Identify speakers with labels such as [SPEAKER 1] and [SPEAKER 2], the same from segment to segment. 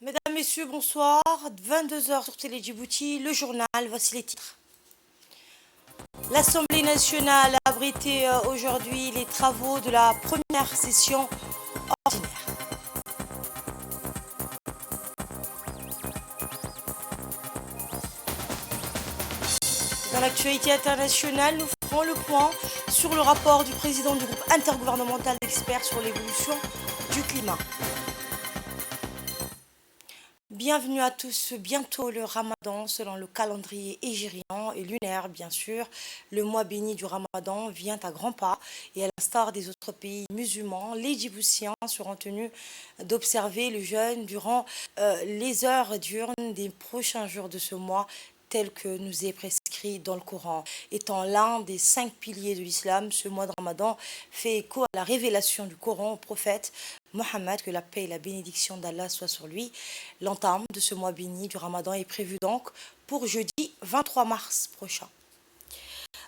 [SPEAKER 1] Mesdames, Messieurs, bonsoir. 22 heures sur Télé Djibouti, le journal, voici les titres. L'Assemblée nationale a abrité aujourd'hui les travaux de la première session ordinaire. Dans l'actualité internationale, nous ferons le point sur le rapport du président du groupe intergouvernemental d'experts sur l'évolution du climat. Bienvenue à tous. Bientôt le Ramadan selon le calendrier hégirien et lunaire, bien sûr. Le mois béni du Ramadan vient à grands pas et à l'instar des autres pays musulmans, les Djiboutiens seront tenus d'observer le jeûne durant les heures diurnes des prochains jours de ce mois tel que nous est prescrit dans le Coran. Étant l'un des 5 piliers de l'islam, ce mois de Ramadan fait écho à la révélation du Coran au prophète Mohammed, que la paix et la bénédiction d'Allah soient sur lui. L'entame de ce mois béni du Ramadan est prévue donc pour jeudi 23 mars prochain.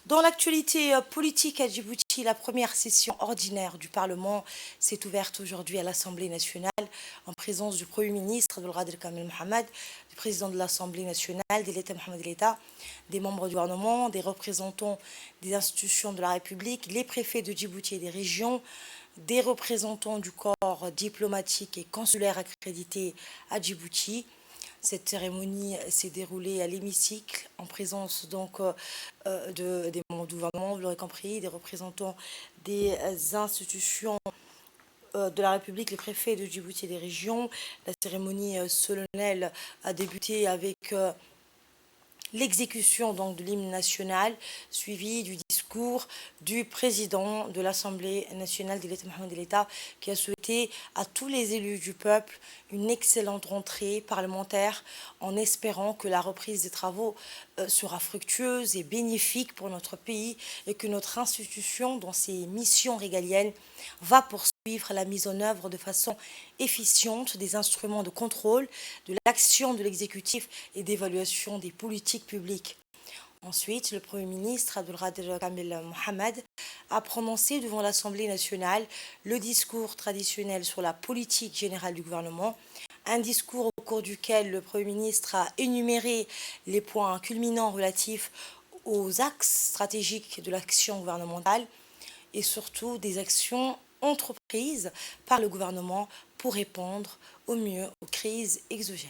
[SPEAKER 1] Dans l'actualité politique à Djibouti, la première session ordinaire du Parlement s'est ouverte aujourd'hui à l'Assemblée nationale en présence du Premier ministre Abdelkader Kamel Mohamed, du président de l'Assemblée nationale, d'Eleta Mohamed Eleta, des membres du gouvernement, des représentants des institutions de la République, les préfets de Djibouti et des régions, des représentants du corps diplomatique et consulaire accrédité à Djibouti. Cette cérémonie s'est déroulée à l'hémicycle en présence donc des membres du gouvernement, vous l'aurez compris, des représentants des institutions de la République, les préfets de Djibouti et des régions. La cérémonie solennelle a débuté avec l'exécution donc de l'hymne national, suivi du discours du président de l'Assemblée nationale d'Eleta Mohamed Eleta, qui a souhaité à tous les élus du peuple une excellente rentrée parlementaire, en espérant que la reprise des travaux sera fructueuse et bénéfique pour notre pays et que notre institution, dans ses missions régaliennes, va poursuivre la mise en œuvre de façon efficiente des instruments de contrôle de l'action de l'exécutif et d'évaluation des politiques publiques. Ensuite, le Premier ministre Abdelkader Kamel Mohamed a prononcé devant l'Assemblée nationale le discours traditionnel sur la politique générale du gouvernement, un discours au cours duquel le Premier ministre a énuméré les points culminants relatifs aux axes stratégiques de l'action gouvernementale et surtout des actions entreprises par le gouvernement pour répondre au mieux aux crises exogènes.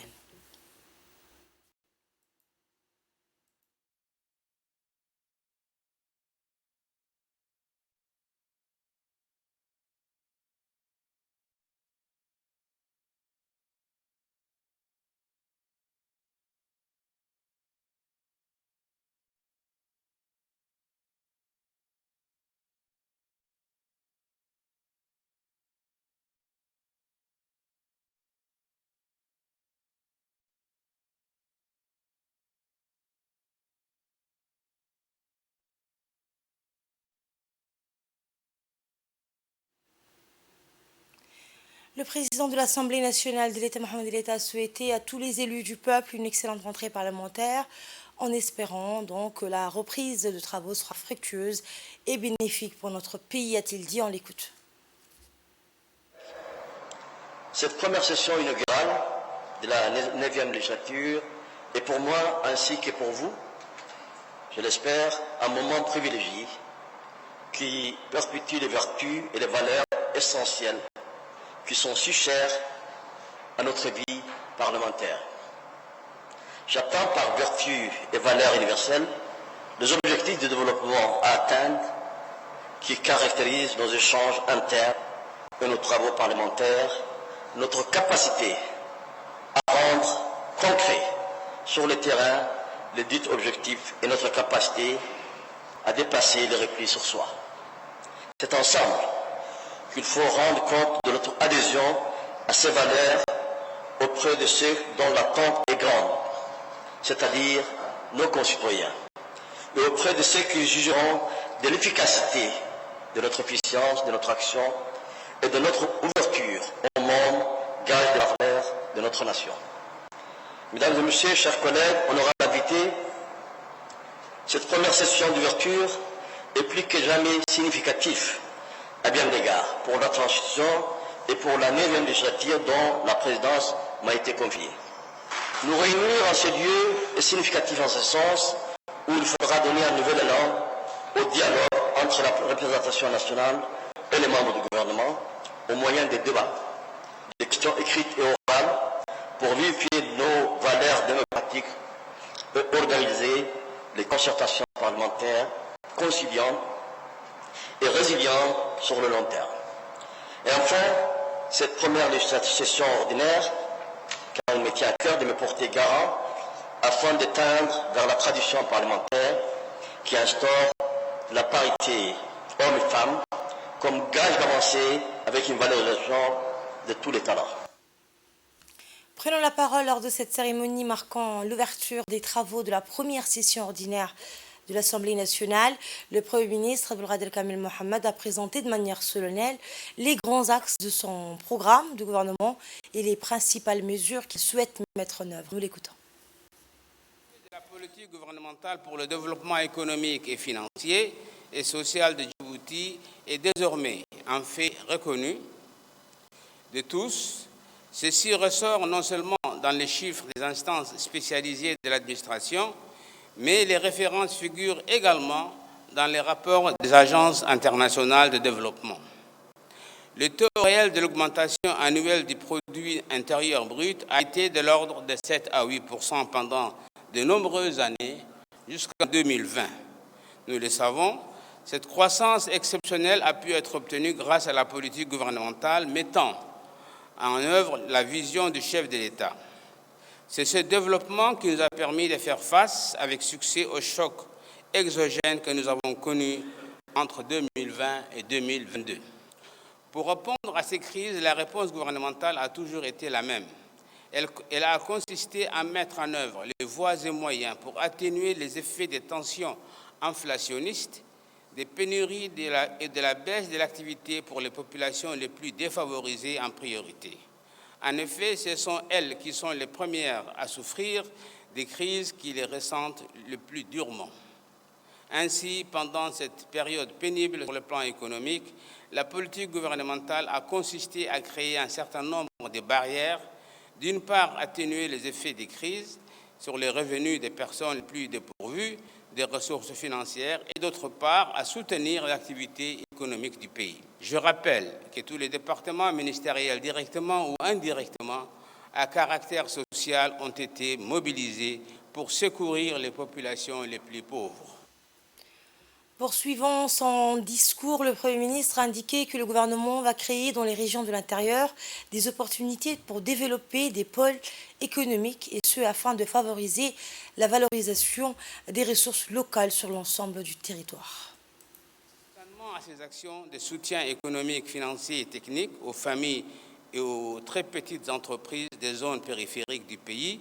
[SPEAKER 1] Le président de l'Assemblée nationale d'Eleta Mohamed Eleta a souhaité à tous les élus du peuple une excellente rentrée parlementaire, en espérant donc que la reprise de travaux sera fructueuse et bénéfique pour notre pays, a-t-il dit. On l'écoute.
[SPEAKER 2] Cette première session inaugurale de la 9e législature est pour moi, ainsi que pour vous, je l'espère, un moment privilégié qui perpétue les vertus et les valeurs essentielles qui sont si chères à notre vie parlementaire. J'attends par vertu et valeurs universelles les objectifs de développement à atteindre qui caractérisent nos échanges internes et nos travaux parlementaires, notre capacité à rendre concret sur le terrain les dits objectifs et notre capacité à dépasser les replis sur soi. C'est ensemble qu'il faut rendre compte de notre adhésion à ces valeurs auprès de ceux dont l'attente est grande, c'est-à-dire nos concitoyens, et auprès de ceux qui jugeront de l'efficacité de notre puissance, de notre action et de notre ouverture au monde, gage de la valeur de notre nation. Mesdames et messieurs, chers collègues, honorables invités, cette première session d'ouverture est plus que jamais significative à bien d'égards pour notre institution et pour la 9e législature dont la présidence m'a été confiée. Nous réunir en ce lieu est significatif en ce sens où il faudra donner un nouvel élan au dialogue entre la représentation nationale et les membres du gouvernement au moyen des débats, des questions écrites et orales pour vivifier nos valeurs démocratiques et organiser les concertations parlementaires conciliantes et résilientes sur le long terme. Et enfin, cette première session ordinaire, car il me tient à cœur de me porter garant afin d'éteindre vers la tradition parlementaire qui instaure la parité hommes et femmes comme gage d'avancée avec une valorisation de tous les talents.
[SPEAKER 1] Prenons la parole lors de cette cérémonie marquant l'ouverture des travaux de la première session ordinaire de l'Assemblée nationale. Le Premier ministre Abdelkader Kamel Mohamed a présenté de manière solennelle les grands axes de son programme de gouvernement et les principales mesures qu'il souhaite mettre en œuvre. Nous l'écoutons.
[SPEAKER 3] La politique gouvernementale pour le développement économique et financier et social de Djibouti est désormais un fait reconnu de tous. Ceci ressort non seulement dans les chiffres des instances spécialisées de l'administration, mais les références figurent également dans les rapports des agences internationales de développement. Le taux réel de l'augmentation annuelle du produit intérieur brut a été de l'ordre de 7 à 8% pendant de nombreuses années jusqu'en 2020. Nous le savons, cette croissance exceptionnelle a pu être obtenue grâce à la politique gouvernementale mettant en œuvre la vision du chef de l'État. C'est ce développement qui nous a permis de faire face avec succès aux chocs exogènes que nous avons connus entre 2020 et 2022. Pour répondre à ces crises, la réponse gouvernementale a toujours été la même. Elle a consisté à mettre en œuvre les voies et moyens pour atténuer les effets des tensions inflationnistes, des pénuries et de la baisse de l'activité pour les populations les plus défavorisées en priorité. En effet, ce sont elles qui sont les premières à souffrir des crises qui les ressentent le plus durement. Ainsi, pendant cette période pénible sur le plan économique, la politique gouvernementale a consisté à créer un certain nombre de barrières, d'une part atténuer les effets des crises sur les revenus des personnes les plus dépourvues des ressources financières et d'autre part à soutenir l'activité économique du pays. Je rappelle que tous les départements ministériels, directement ou indirectement, à caractère social, ont été mobilisés pour secourir les populations les plus pauvres.
[SPEAKER 1] Poursuivant son discours, le Premier ministre a indiqué que le gouvernement va créer dans les régions de l'intérieur des opportunités pour développer des pôles économiques et ce afin de favoriser la valorisation des ressources locales sur l'ensemble du territoire.
[SPEAKER 3] À ces actions de soutien économique, financier et technique aux familles et aux très petites entreprises des zones périphériques du pays,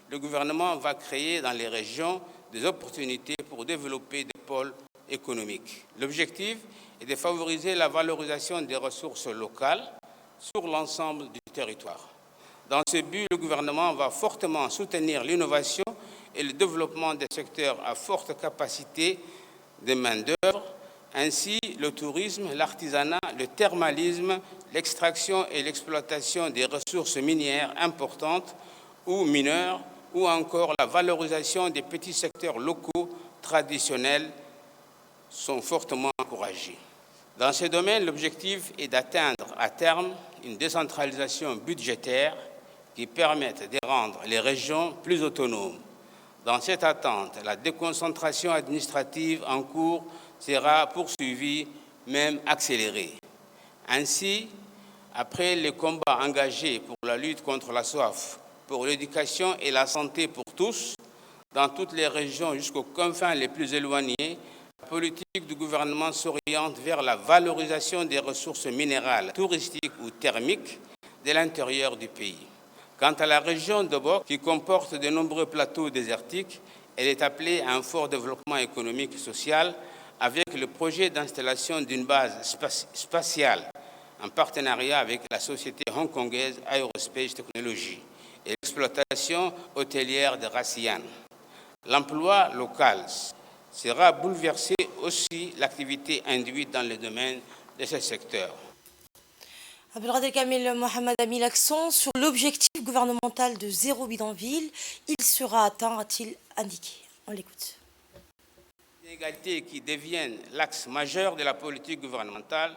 [SPEAKER 3] le gouvernement va créer dans les régions des opportunités pour développer des pôles économiques. L'objectif est de favoriser la valorisation des ressources locales sur l'ensemble du territoire. Dans ce but, le gouvernement va fortement soutenir l'innovation et le développement des secteurs à forte capacité de main-d'œuvre. Ainsi, le tourisme, l'artisanat, le thermalisme, l'extraction et l'exploitation des ressources minières importantes ou mineures, ou encore la valorisation des petits secteurs locaux traditionnels sont fortement encouragés. Dans ce domaine, l'objectif est d'atteindre à terme une décentralisation budgétaire qui permette de rendre les régions plus autonomes. Dans cette attente, la déconcentration administrative en cours sera poursuivie, même accélérée. Ainsi, après les combats engagés pour la lutte contre la soif, pour l'éducation et la santé pour tous, dans toutes les régions jusqu'aux confins les plus éloignés, la politique du gouvernement s'oriente vers la valorisation des ressources minérales, touristiques ou thermiques de l'intérieur du pays. Quant à la région de Bok, qui comporte de nombreux plateaux désertiques, elle est appelée à un fort développement économique et social avec le projet d'installation d'une base spatiale en partenariat avec la société hongkongaise Aerospace Technology et l'exploitation hôtelière de Rassian. L'emploi local sera bouleversé aussi l'activité induite dans le domaine de ce secteur.
[SPEAKER 1] Abdelkader Kamil Mohamed a mis l'accent sur l'objectif gouvernemental de zéro bidonville. Il sera atteint, a-t-il indiqué. On l'écoute.
[SPEAKER 3] L'inégalité qui deviennent l'axe majeur de la politique gouvernementale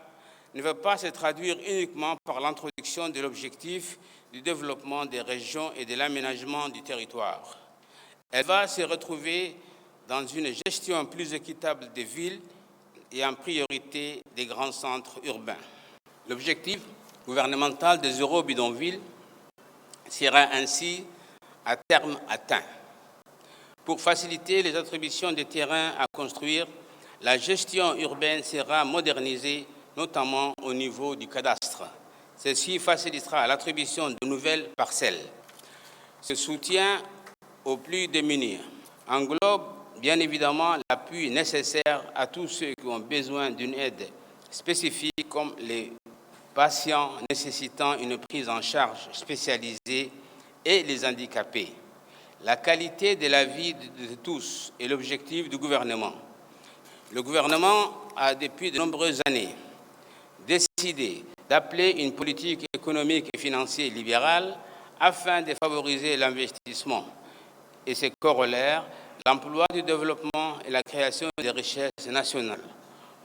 [SPEAKER 3] ne veut pas se traduire uniquement par l'introduction de l'objectif du développement des régions et de l'aménagement du territoire. Elle va se retrouver dans une gestion plus équitable des villes et en priorité des grands centres urbains. L'objectif gouvernemental de zéro bidonville sera ainsi à terme atteint. Pour faciliter les attributions des terrains à construire, la gestion urbaine sera modernisée, notamment au niveau du cadastre. Ceci facilitera l'attribution de nouvelles parcelles. Ce soutien aux plus démunis englobe bien évidemment l'appui nécessaire à tous ceux qui ont besoin d'une aide spécifique, comme les patients nécessitant une prise en charge spécialisée et les handicapés. La qualité de la vie de tous est l'objectif du gouvernement. Le gouvernement a, depuis de nombreuses années, décidé d'appeler une politique économique et financière libérale afin de favoriser l'investissement et ses corollaires, l'emploi, du développement et la création des richesses nationales.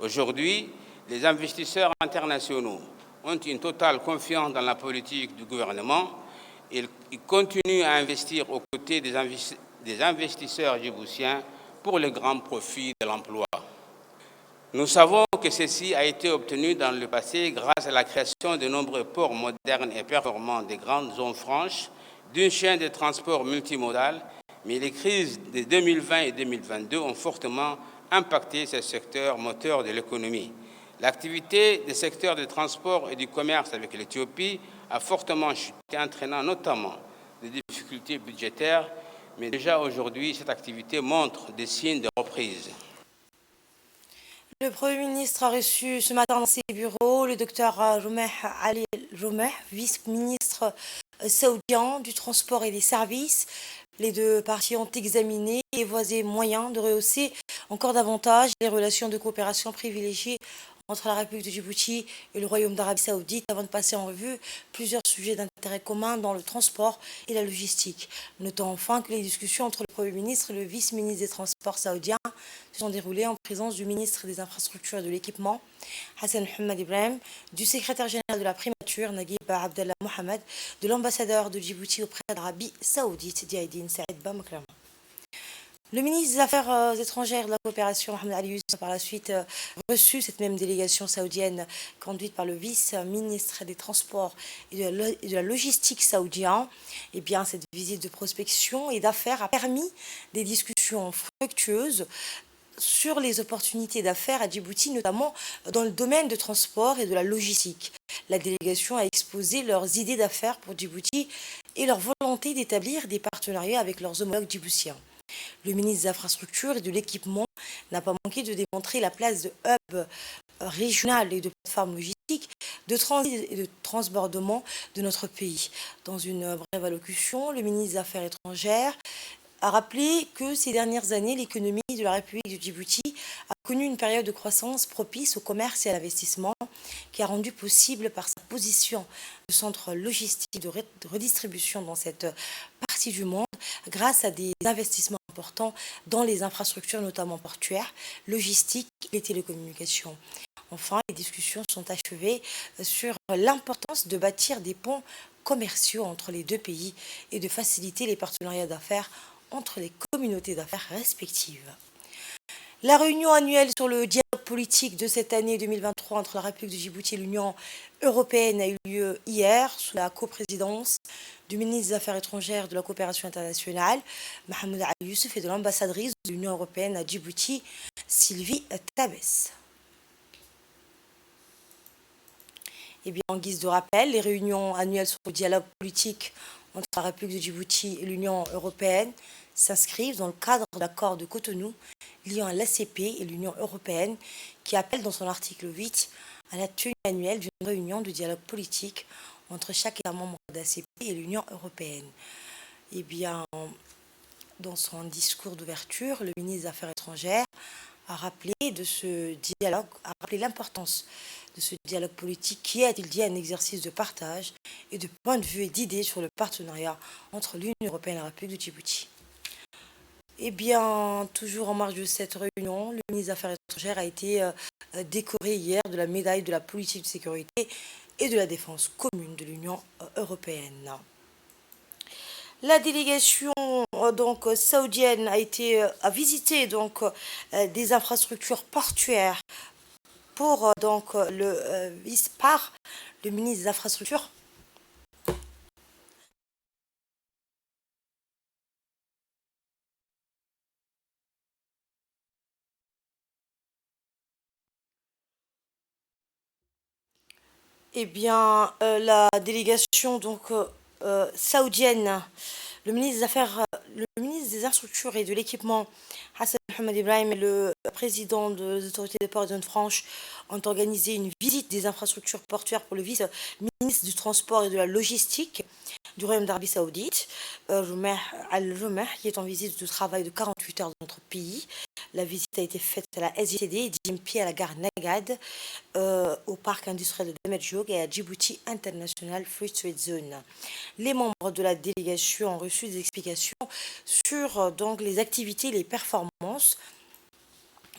[SPEAKER 3] Aujourd'hui, les investisseurs internationaux ont une totale confiance dans la politique du gouvernement. Ils continuent à investir aux côtés des investisseurs djiboutiens pour le grand profit de l'emploi. Nous savons que ceci a été obtenu dans le passé grâce à la création de nombreux ports modernes et performants des grandes zones franches, d'une chaîne de transport multimodal, mais les crises de 2020 et 2022 ont fortement impacté ce secteur moteur de l'économie. L'activité des secteurs de transport et du commerce avec l'Éthiopie a fortement chuté, entraînant notamment des difficultés budgétaires, mais déjà aujourd'hui, cette activité montre des signes de reprise.
[SPEAKER 1] Le Premier ministre a reçu ce matin dans ses bureaux le docteur Roumeh Ali Roumeh, vice-ministre saoudien du transport et des services. Les deux parties ont examiné les voies et moyens de rehausser encore davantage les relations de coopération privilégiées entre la République de Djibouti et le Royaume d'Arabie Saoudite avant de passer en revue plusieurs sujets d'intérêt commun dans le transport et la logistique. Notons enfin que les discussions entre le Premier ministre et le vice-ministre des Transports saoudien se sont déroulées en présence du ministre des Infrastructures et de l'Équipement, Hassan Mohamed Ibrahim, du secrétaire général de la primature, Naguib Abdallah Mohamed, de l'ambassadeur de Djibouti auprès d'Arabie Saoudite, Diaïdine Saïd Bamaklama. Le ministre des Affaires étrangères et de la coopération, Mohamed Ali Youssef, a par la suite reçu cette même délégation saoudienne conduite par le vice-ministre des Transports et de la logistique saoudien. Eh bien, cette visite de prospection et d'affaires a permis des discussions fructueuses sur les opportunités d'affaires à Djibouti, notamment dans le domaine de transport et de la logistique. La délégation a exposé leurs idées d'affaires pour Djibouti et leur volonté d'établir des partenariats avec leurs homologues djiboutiens. Le ministre des Infrastructures et de l'Équipement n'a pas manqué de démontrer la place de hub régional et de plateforme logistique, de transit et de transbordement de notre pays. Dans une brève allocution, le ministre des Affaires étrangères a rappelé que ces dernières années, l'économie de la République de Djibouti a connu une période de croissance propice au commerce et à l'investissement, qui a rendu possible par sa position de centre logistique de redistribution dans cette partie du monde, grâce à des investissements importants dans les infrastructures, notamment portuaires, logistiques et les télécommunications. Enfin, les discussions sont achevées sur l'importance de bâtir des ponts commerciaux entre les deux pays et de faciliter les partenariats d'affaires entre les communautés d'affaires respectives. La réunion annuelle sur le dialogue politique de cette année 2023 entre la République de Djibouti et l'Union européenne a eu lieu hier sous la coprésidence du ministre des Affaires étrangères et de la coopération internationale, Mohamed Ali Youssef, et de l'ambassadrice de l'Union européenne à Djibouti, Sylvie Tabès. Et bien, en guise de rappel, les réunions annuelles sur le dialogue politique entre la République de Djibouti et l'Union européenne s'inscrivent dans le cadre de l'accord de Cotonou liant l'ACP et l'Union européenne, qui appelle dans son article 8 à la tenue annuelle d'une réunion de dialogue politique entre chaque État membre d'ACP et l'Union européenne. Eh bien, dans son discours d'ouverture, le ministre des Affaires étrangères a rappelé de ce dialogue, a rappelé l'importance de ce dialogue politique qui est, il dit, un exercice de partage et de points de vue et d'idées sur le partenariat entre l'Union européenne et la République de Djibouti. Eh bien, toujours en marge de cette réunion, le ministre des Affaires étrangères a été décoré hier de la médaille de la politique de sécurité et de la défense commune de l'Union européenne. La délégation saoudienne a visité des infrastructures portuaires par le ministre des Infrastructures. Eh bien, la délégation saoudienne, le ministre des Infrastructures et de l'Équipement, Hassan Mohamed Ibrahim, et le président des autorités des ports et zones franches ont organisé une visite des infrastructures portuaires pour le vice-ministre du Transport et de la Logistique du Royaume d'Arabie Saoudite, Rumeh Al-Rumeh, qui est en visite de travail de 48 heures dans notre pays. La visite a été faite à la SITD et DMP à la gare Nagad, au parc industriel de Demedjoug et à Djibouti International Free Trade Zone. Les membres de la délégation ont reçu des explications sur les activités et les performances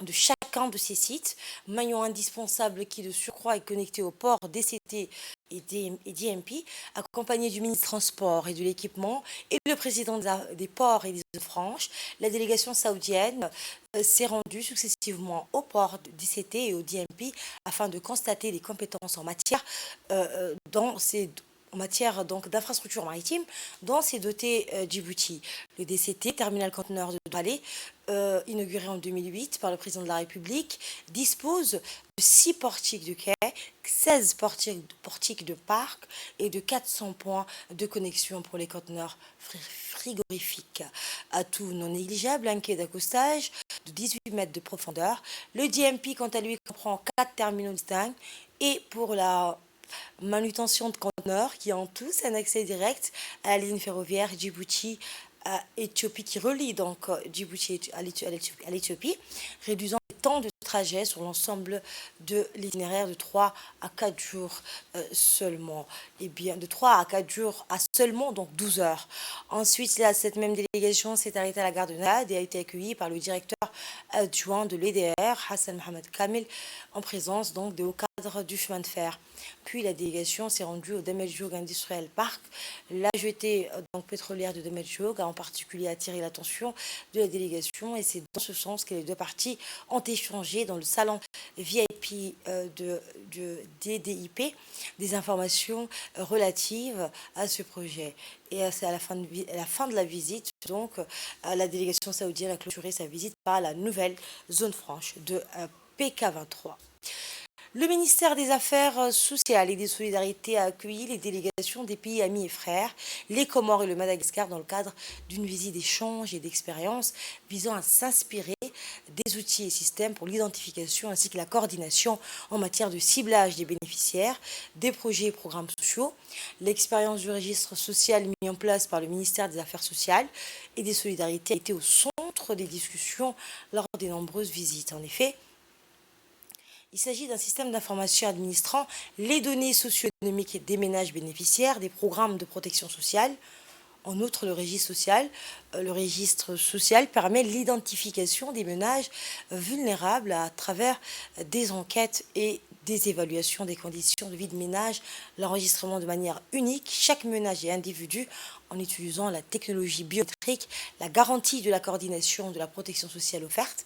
[SPEAKER 1] de chacun de ces sites, maillon indispensable qui de surcroît est connecté au port DCT et DMP, accompagné du ministre des Transports et de l'Équipement et le président des ports et des zones franches. La délégation saoudienne s'est rendue successivement au port DCT et au DMP afin de constater les compétences en matière d'infrastructures maritimes dont s'est doté Djibouti. Le DCT, terminal conteneur de Doualé, inauguré en 2008 par le président de la République, dispose de 6 portiques de quai, 16 portiques de parc et de 400 points de connexion pour les conteneurs frigorifiques. Atout non négligeable, un quai d'accostage de 18 mètres de profondeur. Le DMP, quant à lui, comprend 4 terminaux distincts et pour la manutention de conteneurs qui ont tous un accès direct à la ligne ferroviaire Djibouti à Éthiopie qui relie Djibouti à l'Éthiopie, réduisant les temps de trajet sur l'ensemble de l'itinéraire de 3 à 4 jours seulement. Et bien, de 3 à 4 jours à seulement 12 heures. Ensuite, cette même délégation s'est arrêtée à la gare de Nad et a été accueillie par le directeur adjoint de l'EDR, Hassan Mohamed Kamil, en présence des hauts cadres du chemin de fer. Puis la délégation s'est rendue au Demedjoug Industrial Park. La jetée pétrolière de Demedjoug a en particulier attiré l'attention de la délégation et c'est dans ce sens que les deux parties ont échangé dans le salon VIP de DDIP des informations relatives à ce projet. Et c'est à la fin de la visite, la délégation saoudienne a clôturé sa visite par la nouvelle zone franche de PK23. Le ministère des Affaires sociales et des Solidarités a accueilli les délégations des pays amis et frères, les Comores et le Madagascar, dans le cadre d'une visite d'échange et d'expérience visant à s'inspirer des outils et systèmes pour l'identification ainsi que la coordination en matière de ciblage des bénéficiaires, des projets et programmes sociaux. L'expérience du registre social mis en place par le ministère des Affaires sociales et des Solidarités a été au centre des discussions lors des nombreuses visites. En effet, il s'agit d'un système d'information administrant les données socio-économiques des ménages bénéficiaires des programmes de protection sociale. En outre, le registre social permet l'identification des ménages vulnérables à travers des enquêtes et des évaluations des conditions de vie de ménage, l'enregistrement de manière unique, chaque ménage et individu en utilisant la technologie biométrique, la garantie de la coordination de la protection sociale offerte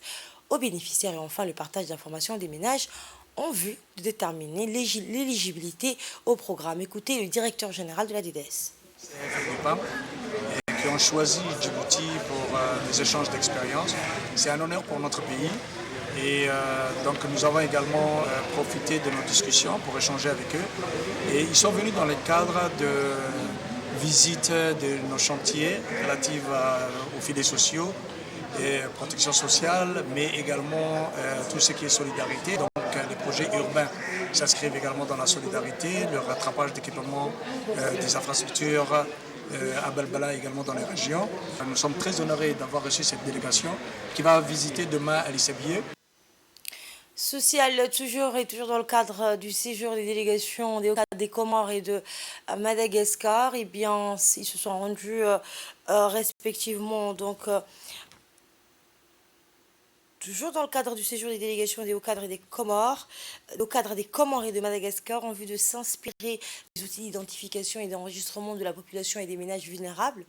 [SPEAKER 1] aux bénéficiaires et enfin le partage d'informations des ménages en vue de déterminer l'éligibilité au programme. Écoutez le directeur général de la DDS.
[SPEAKER 4] Qui ont choisi Djibouti pour des échanges d'expériences. C'est un honneur pour notre pays et donc nous avons également profité de nos discussions pour échanger avec eux. Et ils sont venus dans le cadre de visites de nos chantiers relatifs aux filets sociaux et protection sociale, mais également tout ce qui est solidarité. Donc les projets urbains s'inscrivent également dans la solidarité, le rattrapage d'équipements des infrastructures à Balbala également dans les régions. Nous sommes très honorés d'avoir reçu cette délégation qui va visiter demain à l'Issabié.
[SPEAKER 1] Social, toujours dans le cadre du séjour des délégations des Comores et de Madagascar, eh bien, ils se sont rendus respectivement toujours dans le cadre du séjour des délégations des Hauts-Cadres et des Comores, au cadre des Comores et de Madagascar, en vue de s'inspirer des outils d'identification et d'enregistrement de la population et des ménages vulnérables,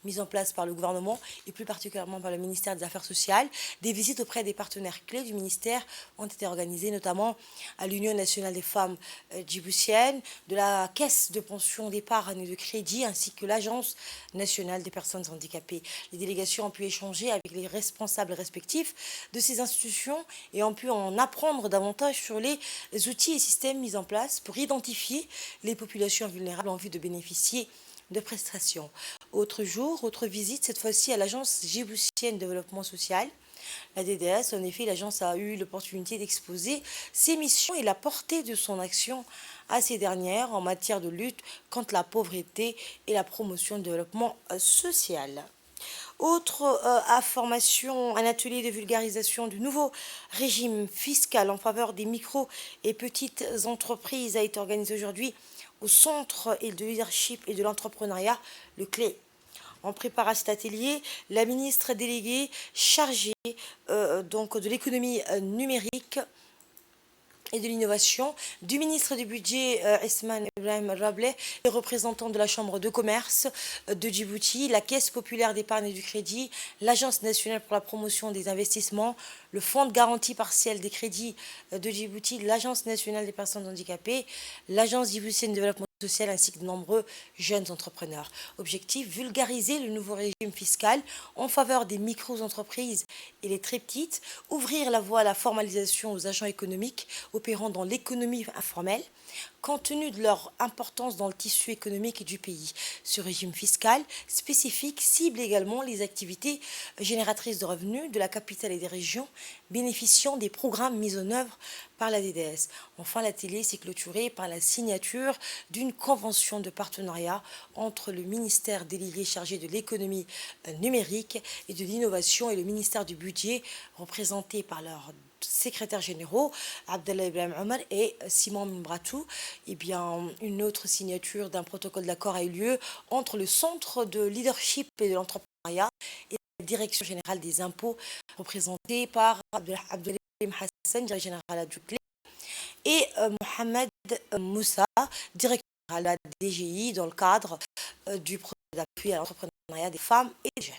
[SPEAKER 1] mis en place par le gouvernement et plus particulièrement par le ministère des Affaires sociales. Des visites auprès des partenaires clés du ministère ont été organisées, notamment à l'Union nationale des femmes djiboutiennes, de la Caisse de pension d'épargne et de crédit, ainsi que l'Agence nationale des personnes handicapées. Les délégations ont pu échanger avec les responsables respectifs de ces institutions et ont pu en apprendre davantage sur les outils et systèmes mis en place pour identifier les populations vulnérables en vue de bénéficier de prestations. Autre jour, autre visite, cette fois-ci à l'Agence djiboutienne de développement social. La DDS, en effet, l'agence a eu l'opportunité d'exposer ses missions et la portée de son action à ces dernières en matière de lutte contre la pauvreté et la promotion du développement social. Autre information, un atelier de vulgarisation du nouveau régime fiscal en faveur des micro et petites entreprises a été organisé aujourd'hui au Centre de leadership et de l'entrepreneuriat, le CLE. En préparant cet atelier, la ministre déléguée chargée de l'économie numérique et de l'innovation, du ministre du Budget, Esman Ibrahim Rableh, les représentants de la Chambre de commerce de Djibouti, la Caisse populaire d'épargne et du crédit, l'Agence nationale pour la promotion des investissements, le Fonds de garantie partielle des crédits de Djibouti, l'Agence nationale des personnes handicapées, l'Agence djiboutienne de développement social ainsi que de nombreux jeunes entrepreneurs. Objectif, vulgariser le nouveau régime fiscal en faveur des micro-entreprises et les très petites, ouvrir la voie à la formalisation aux agents économiques opérant dans l'économie informelle, compte tenu de leur importance dans le tissu économique du pays. Ce régime fiscal spécifique cible également les activités génératrices de revenus de la capitale et des régions bénéficiant des programmes mis en œuvre par la DDS. Enfin, l'atelier s'est clôturé par la signature d'une convention de partenariat entre le ministère délégué chargé de l'économie numérique et de l'innovation et le ministère du budget, représenté par leurs secrétaires généraux, Abdallah Ibrahim Omar et Simon Mbratou. Eh bien, une autre signature d'un protocole d'accord a eu lieu entre le Centre de leadership et de l'entrepreneuriat et la Direction générale des impôts, représentée par Abdullah Hassan, directeur général du CLE, et Mohamed Moussa, directeur général de la DGI, dans le cadre du projet d'appui à l'entrepreneuriat des femmes et des jeunes.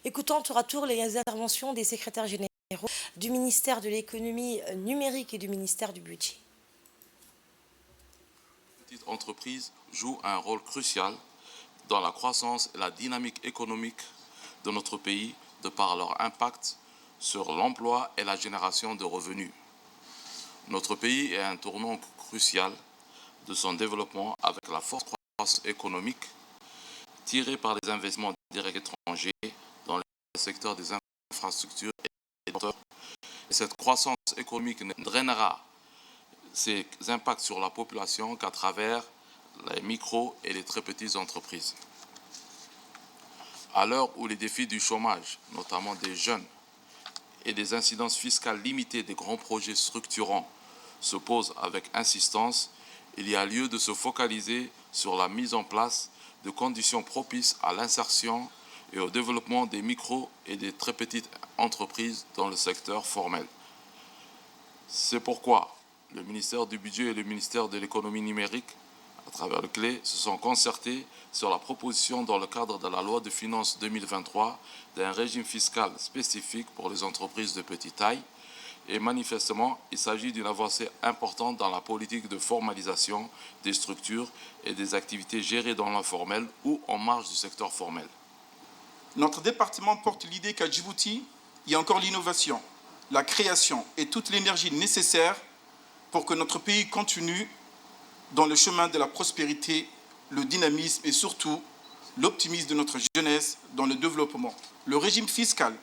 [SPEAKER 1] Écoutons tour à tour les interventions des secrétaires généraux du ministère de l'économie numérique et du ministère du budget.
[SPEAKER 5] Les petites entreprises jouent un rôle crucial dans la croissance et la dynamique économique de notre pays de par leur impact sur l'emploi et la génération de revenus. Notre pays est à un tournant crucial de son développement avec la forte croissance économique tirée par les investissements directs étrangers dans le secteur des infrastructures et cette croissance économique ne drainera ses impacts sur la population qu'à travers les micro et les très petites entreprises. À l'heure où les défis du chômage, notamment des jeunes, et des incidences fiscales limitées des grands projets structurants se posent avec insistance, il y a lieu de se focaliser sur la mise en place de conditions propices à l'insertion et au développement des micro et des très petites entreprises dans le secteur formel. C'est pourquoi le ministère du Budget et le ministère de l'Économie numérique, à travers le CLE, se sont concertés sur la proposition dans le cadre de la loi de finances 2023 d'un régime fiscal spécifique pour les entreprises de petite taille. Et manifestement, il s'agit d'une avancée importante dans la politique de formalisation des structures et des activités gérées dans l'informel ou en marge du secteur formel.
[SPEAKER 6] Notre département porte l'idée qu'à Djibouti, il y a encore l'innovation, la création et toute l'énergie nécessaire pour que notre pays continue dans le chemin de la prospérité, le dynamisme et surtout l'optimisme de notre jeunesse dans le développement. Le régime fiscal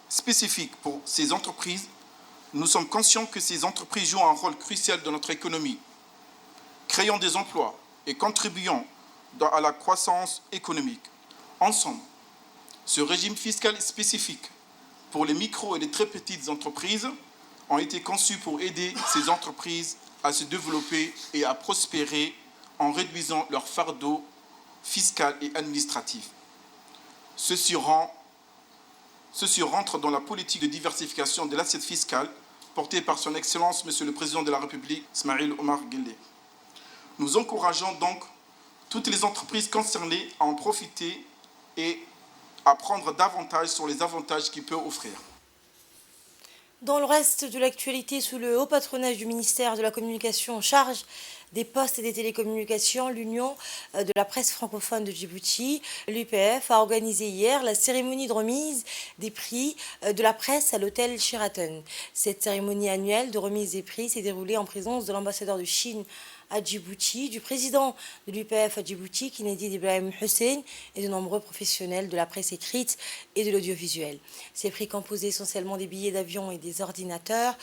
[SPEAKER 6] spécifique pour ces entreprises, nous sommes conscients que ces entreprises jouent un rôle crucial dans notre économie, créant des emplois et contribuant à la croissance économique. Ensemble, Ce régime fiscal spécifique pour les micro et les très petites entreprises ont été conçus pour aider ces entreprises à se développer et à prospérer en réduisant leur fardeau fiscal et administratif. Ceci rentre dans la politique de diversification de l'assiette fiscale portée par son Excellence, Monsieur le Président de la République, Ismaïl Omar Guelleh. Nous encourageons donc toutes les entreprises concernées à en profiter et à prendre davantage sur les avantages qu'il peut offrir.
[SPEAKER 1] Dans le reste de l'actualité, sous le haut patronage du ministère de la Communication en charge des postes et des télécommunications, l'Union de la presse francophone de Djibouti, l'UPF, a organisé hier la cérémonie de remise des prix de la presse à l'hôtel Sheraton. Cette cérémonie annuelle de remise des prix s'est déroulée en présence de l'ambassadeur de Chine à Djibouti, du président de l'UPF à Djibouti, Kinedi Ibrahim Hussein, et de nombreux professionnels de la presse écrite et de l'audiovisuel. Ces prix composés essentiellement des billets d'avion et des ordinateurs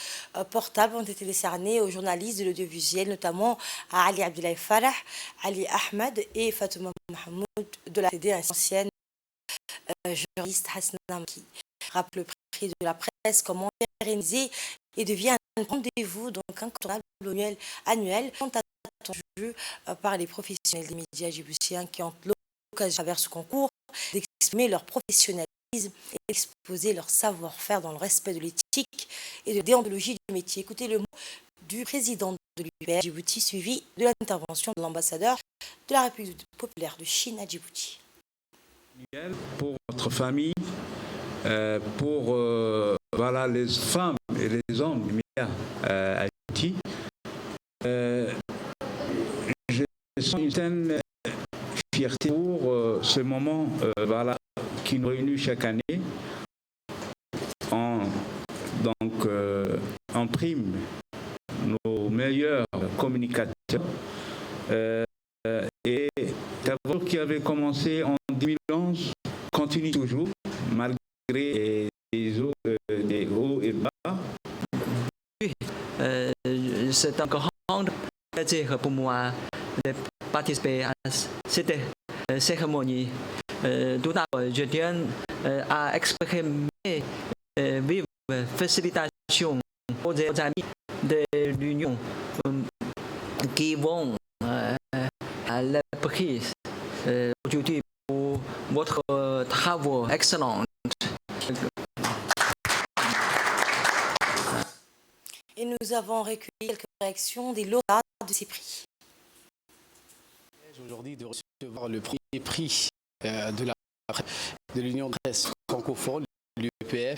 [SPEAKER 1] portables ont été décernés aux journalistes de l'audiovisuel, notamment à Ali Abdoulaye Farah, Ali Ahmed et Fatouma Mahmoud de la TD, ancienne journaliste Hasna Maki. Rappelle le prix de la presse, comment pérenniser et devient un rendez-vous donc incontournable annuel attendu par les professionnels des médias djiboutiens qui ont l'occasion, à travers ce concours, d'exprimer leur professionnalisme et d'exposer leur savoir-faire dans le respect de l'éthique et de la déontologie du métier. Écoutez le mot du président de l'UPF Djibouti, suivi de l'intervention de l'ambassadeur de la République populaire de Chine à Djibouti.
[SPEAKER 7] Pour notre famille, pour voilà, les femmes et les hommes du média à Djibouti, je sens une certaine fierté pour ce moment voilà, qui nous réunit chaque année en prime nos meilleurs communicateurs et d'abord qui avait commencé en 2011 continue toujours malgré les hauts et bas.
[SPEAKER 8] C'est un grand plaisir pour moi de participer à cette cérémonie. Tout d'abord, je tiens à exprimer vive félicitations aux amis de l'Union qui vont à la prise aujourd'hui pour votre travail excellent.
[SPEAKER 1] Et nous avons recueilli quelques réactions des lauréats de ces prix.
[SPEAKER 9] Aujourd'hui de recevoir le premier prix de l'Union de presse francophone, l'UPF.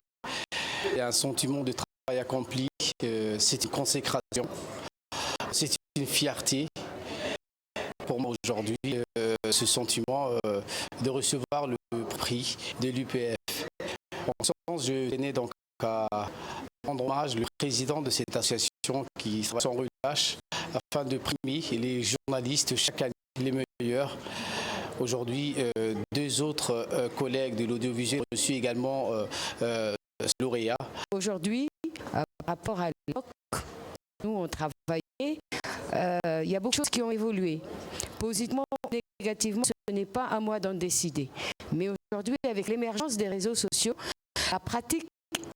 [SPEAKER 9] C'est un sentiment de travail accompli, c'est une consécration, c'est une fierté pour moi aujourd'hui, ce sentiment de recevoir le prix de l'UPF. En ce sens, je tenais donc à rendre hommage au président de cette association qui travaille sans relâche afin de primer les journalistes chaque année les meilleurs. Aujourd'hui, deux autres collègues de l'audiovisuel ont reçu également ce lauréat.
[SPEAKER 10] Aujourd'hui, par rapport à l'époque, nous on travaillait, il y a beaucoup de choses qui ont évolué. Positivement ou négativement, ce n'est pas à moi d'en décider. Mais aujourd'hui, avec l'émergence des réseaux sociaux, la pratique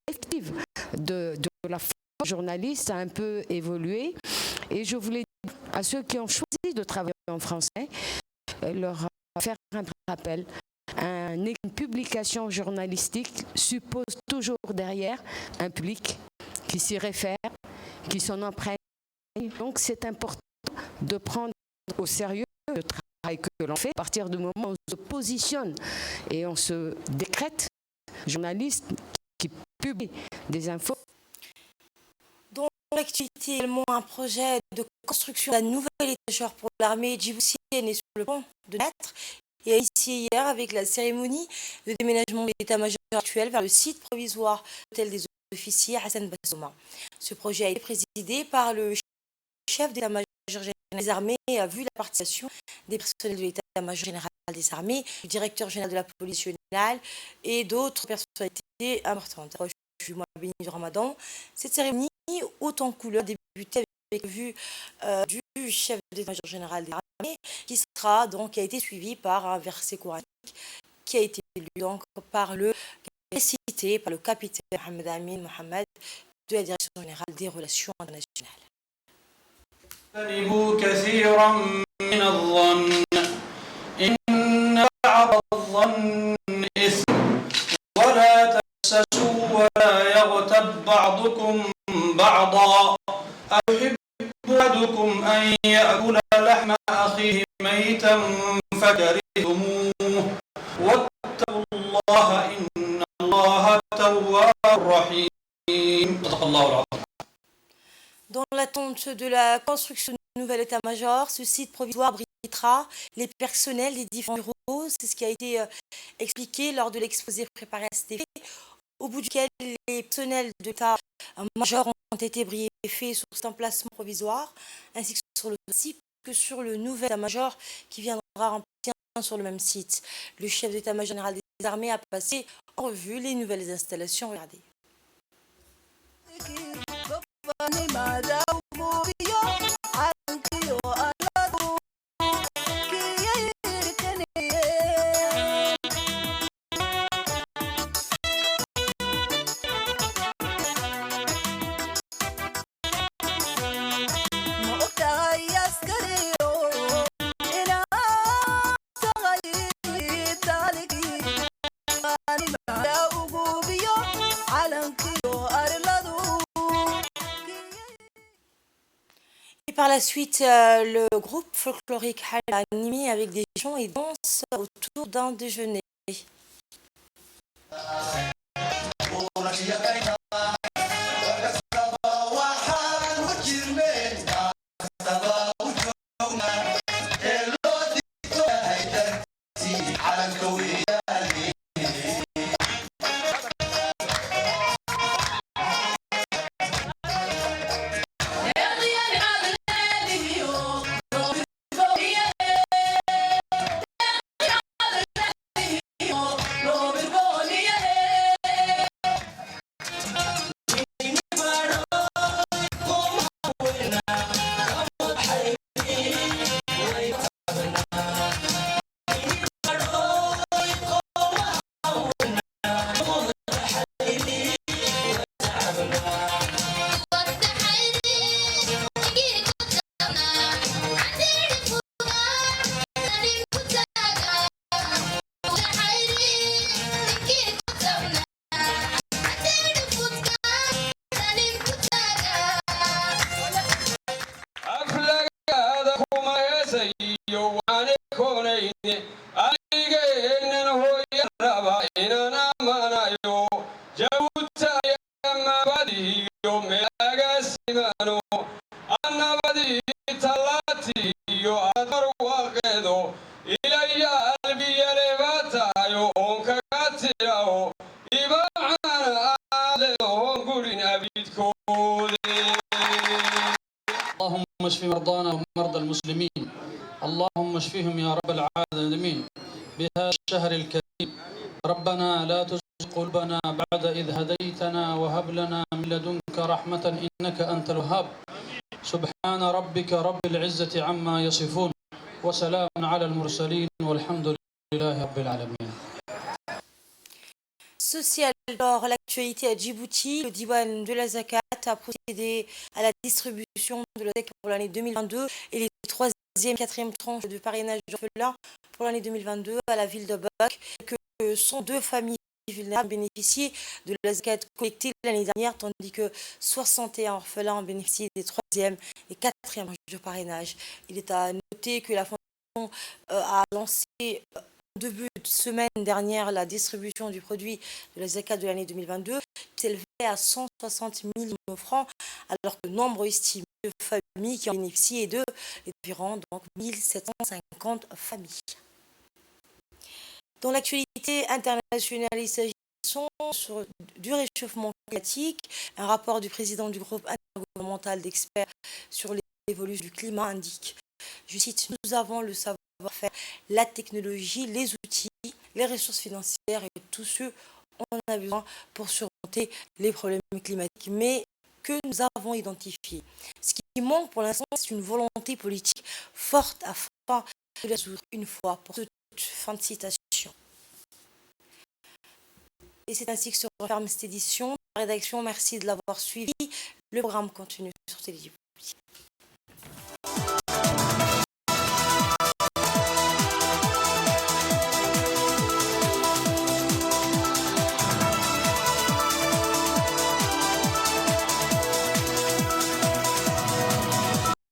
[SPEAKER 10] effective de la journaliste a un peu évolué. Et je voulais dire à ceux qui ont choisi de travailler en français, leur faire un rappel. Une publication journalistique suppose toujours derrière un public qui s'y réfère, qui s'en imprègne. Donc c'est important de prendre au sérieux le travail que l'on fait. À partir du moment où on se positionne et on se décrète journaliste qui publie des infos.
[SPEAKER 1] Dans l'actualité, également un projet de construction d'un nouvel état-major pour l'armée djiboutienne est sur le point de naître et a initié hier avec la cérémonie de déménagement de l'état-major actuel vers le site provisoire de l'hôtel des officiers Hassan Bassouma. Ce projet a été présidé par le chef d'état-major général des armées et a vu la participation des personnels de l'état-major général des armées, du directeur général de la police nationale et d'autres personnalités importantes. Du mois béni du Ramadan, cette cérémonie haute en couleur débutait avec la vue du chef d'état-major général des armées qui a été suivi par un verset coranique qui a été lu donc par le récité par le capitaine Mohamed Amin Mohamed de la Direction générale des relations internationales.
[SPEAKER 11] اجتنبوا كثيرا من الظن إن بعض الظن إثم ولا تجسسوا ولا يغتب بعضكم بعضا أيحب أحدكم أن يأكل لحم أخيه ميتا فكرهتموه واتقوا الله إن الله تواب رحيم. صدق الله العظيم.
[SPEAKER 1] Dans l'attente de la construction du nouvel état-major, ce site provisoire abritera les personnels des différents bureaux. C'est ce qui a été expliqué lors de l'exposé préparé à cet effet, au bout duquel les personnels de l'état-major ont été briefés sur cet emplacement provisoire, ainsi que sur le site que sur le nouvel état-major qui viendra remplacer sur le même site. Le chef d'état-major général des armées a passé en revue les nouvelles installations. Regardez. Et par la suite, le groupe folklorique a animé avec des chants et danses autour d'un déjeuner.
[SPEAKER 11] اللهم اشف مرضانا ومرضى المسلمين، اللهم اشفهم يا رب العالمين بهذا الشهر الكريم. ربنا لا تزغ قلوبنا بعد إذ هديتنا وهب لنا من لدنك رحمة إنك أنت الوهاب. سبحان ربك رب العزة عما يصفون وسلام على المرسلين والحمد لله رب العالمين.
[SPEAKER 1] Social, alors l'actualité à Djibouti, le Diwan de la Zakat a procédé à la distribution de la zakat pour l'année 2022 et les 3e et 4e tranches de parrainage d'orphelins pour l'année 2022 à la ville de Bok, que 102 familles vulnérables bénéficiaient de la zakat collectée l'année dernière, tandis que 61 orphelins ont bénéficié des 3e et 4e tranches de parrainage. Il est à noter que la Fondation a lancé début de semaine dernière la distribution du produit de la zakat de l'année 2022 qui s'élevait à 160 000 francs, alors que le nombre estimé de familles qui en bénéficient est de environ 1750 familles. Dans l'actualité internationale, il s'agit du réchauffement climatique. Un rapport du président du groupe intergouvernemental d'experts sur l'évolution du climat indique, je cite, « Nous avons le savoir-faire, la technologie, les outils, les ressources financières et tout ce dont on a besoin pour surmonter les problèmes climatiques, mais que nous avons identifiés. Ce qui manque pour l'instant, c'est une volonté politique forte afin de la résoudre une fois pour toutes. » Fin de citation. Et c'est ainsi que se referme cette édition. La rédaction, merci de l'avoir suivi. Le programme continue sur Télévision.